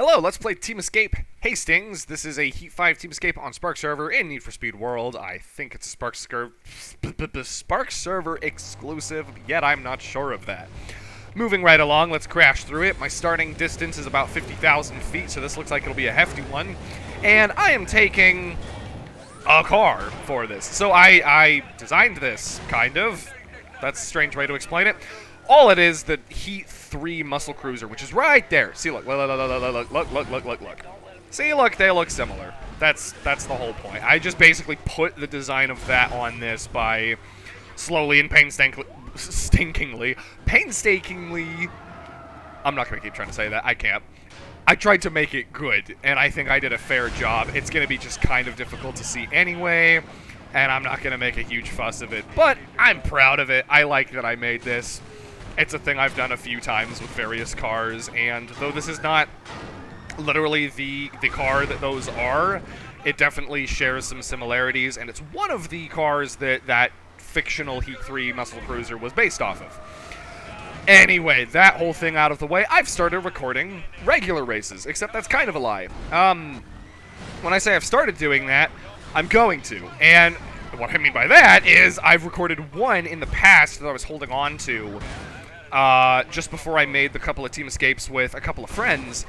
Hello, let's play Team Escape Hastings. This is a Heat 5 Team Escape on Spark server in Need for Speed World. I think it's a Spark server exclusive, yet I'm not sure of that. Moving right along, let's crash through it. My starting distance is about 50,000 feet, so this looks like it'll be a hefty one. And I am taking a car for this. So I designed this, kind of. That's a strange way to explain it. All it is, the Heat 3 muscle cruiser, which is right there. See, look. See, look, they look similar. That's the whole point. I just basically put the design of that on this by slowly and painstakingly, I'm not going to keep trying to say that. I can't. I tried to make it good, and I think I did a fair job. It's going to be just kind of difficult to see anyway, and I'm not going to make a huge fuss of it. But I'm proud of it. I like that I made this. It's a thing I've done a few times with various cars, and though this is not literally the car that those are, it definitely shares some similarities, and it's one of the cars that fictional Heat 3 muscle cruiser was based off of. Anyway, that whole thing out of the way, I've started recording regular races, except that's kind of a lie. When I say I've started doing that, I'm going to, and what I mean by that is I've recorded one in the past that I was holding on to just before I made the couple of team escapes with a couple of friends,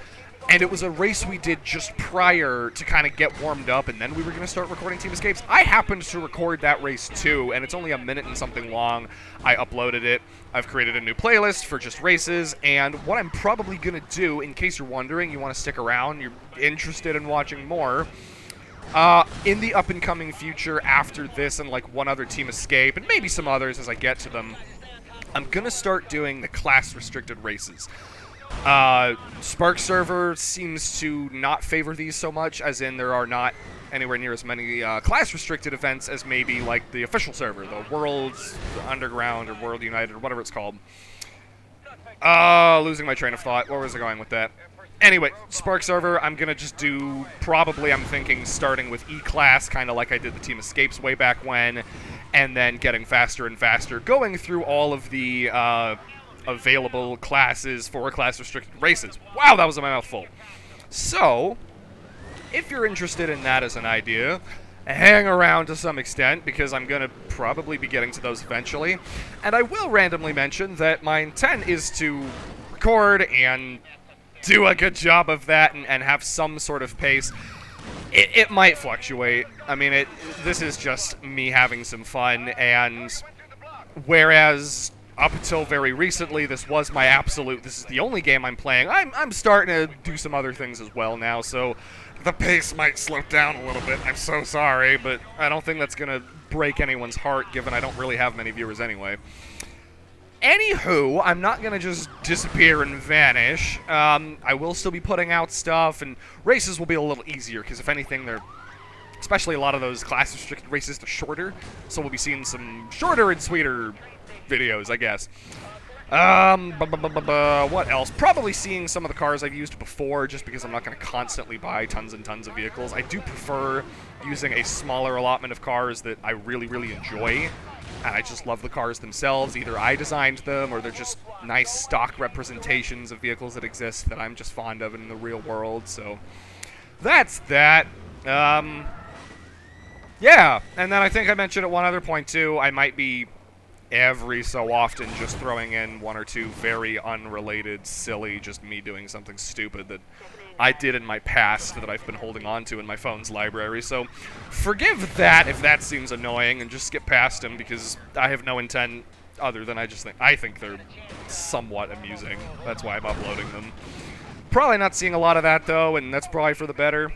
and it was a race we did just prior to kind of get warmed up, and then we were going to start recording team escapes. I happened to record that race too, and it's only a minute and something long. I uploaded it. I've created a new playlist for just races, and what I'm probably going to do, in case you're wondering, you want to stick around, you're interested in watching more, in the up-and-coming future after this and like one other team escape, and maybe some others as I get to them, I'm going to start doing the class-restricted races. Spark server seems to not favor these so much, as in there are not anywhere near as many class-restricted events as maybe like the official server, the World's Underground or World United or whatever it's called. Losing my train of thought. Where was I going with that? Anyway, Spark server, I'm going to just do, probably I'm thinking starting with E-Class, kind of like I did the Team Escapes way back when, and then getting faster and faster, going through all of the available classes for class-restricted races. Wow, that was a mouthful. So, if you're interested in that as an idea, hang around to some extent, because I'm going to probably be getting to those eventually. And I will randomly mention that my intent is to record and do a good job of that and have some sort of pace. It might fluctuate. I mean, this is just me having some fun, and whereas up until very recently, this was my absolute, this is the only game I'm playing, I'm starting to do some other things as well now, so the pace might slow down a little bit. I'm so sorry, but I don't think that's going to break anyone's heart, given I don't really have many viewers anyway. Anywho, I'm not going to just disappear and vanish. I will still be putting out stuff, and races will be a little easier, because if anything, they're, especially a lot of those class-restricted races, they're shorter, so we'll be seeing some shorter and sweeter videos, I guess. What else? Probably seeing some of the cars I've used before, just because I'm not going to constantly buy tons and tons of vehicles. I do prefer using a smaller allotment of cars that I really, really enjoy. And I just love the cars themselves. Either I designed them, or they're just nice stock representations of vehicles that exist that I'm just fond of in the real world. So that's that. Yeah, and then I think I mentioned at one other point too, I might be every so often just throwing in one or two very unrelated, silly, just me doing something stupid that I did in my past that I've been holding on to in my phone's library. So forgive that if that seems annoying, and just skip past them, because I have no intent other than I think they're somewhat amusing. That's why I'm uploading them. Probably not seeing a lot of that though, and that's probably for the better.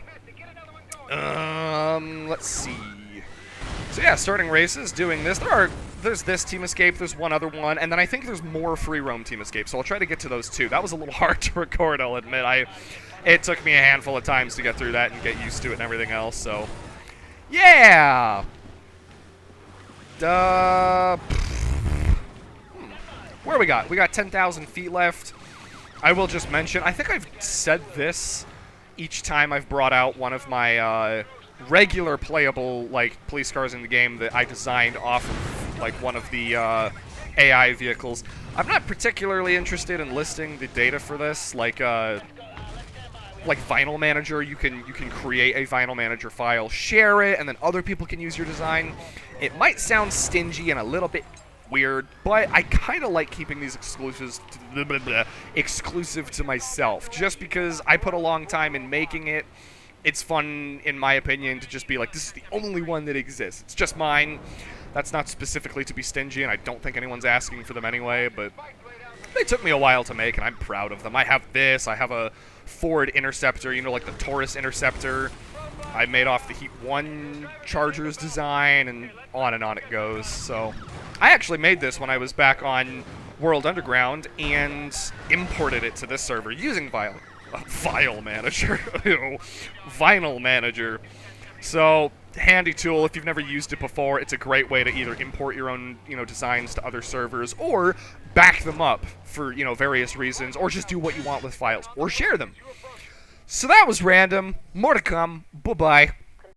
Let's see. So yeah, starting races, doing this. There's this team escape, there's one other one, and then I think there's more free roam team escapes, so I'll try to get to those too. That was a little hard to record, I'll admit. It took me a handful of times to get through that and get used to it and everything else, so yeah. Where we got? We got 10,000 feet left. I will just mention, I think I've said this each time I've brought out one of my regular playable like police cars in the game that I designed off of like one of the AI vehicles. I'm not particularly interested in listing the data for this, like like Vinyl Manager, you can create a Vinyl Manager file, share it, and then other people can use your design. It might sound stingy and a little bit weird, but I kind of like keeping these exclusive to myself, just because I put a long time in making it. It's fun, in my opinion, to just be like, this is the only one that exists. It's just mine. That's not specifically to be stingy, and I don't think anyone's asking for them anyway, but they took me a while to make, and I'm proud of them. I have this. I have a Ford Interceptor, you know, like the Taurus Interceptor. I made off the Heat 1 Chargers design, and on it goes. So I actually made this when I was back on World Underground and imported it to this server using Vinyl Manager. Vinyl Manager. So, handy tool. If you've never used it before, it's a great way to either import your own, designs to other servers, or back them up for, various reasons, or just do what you want with files, or share them. So that was random. More to come. Bye-bye.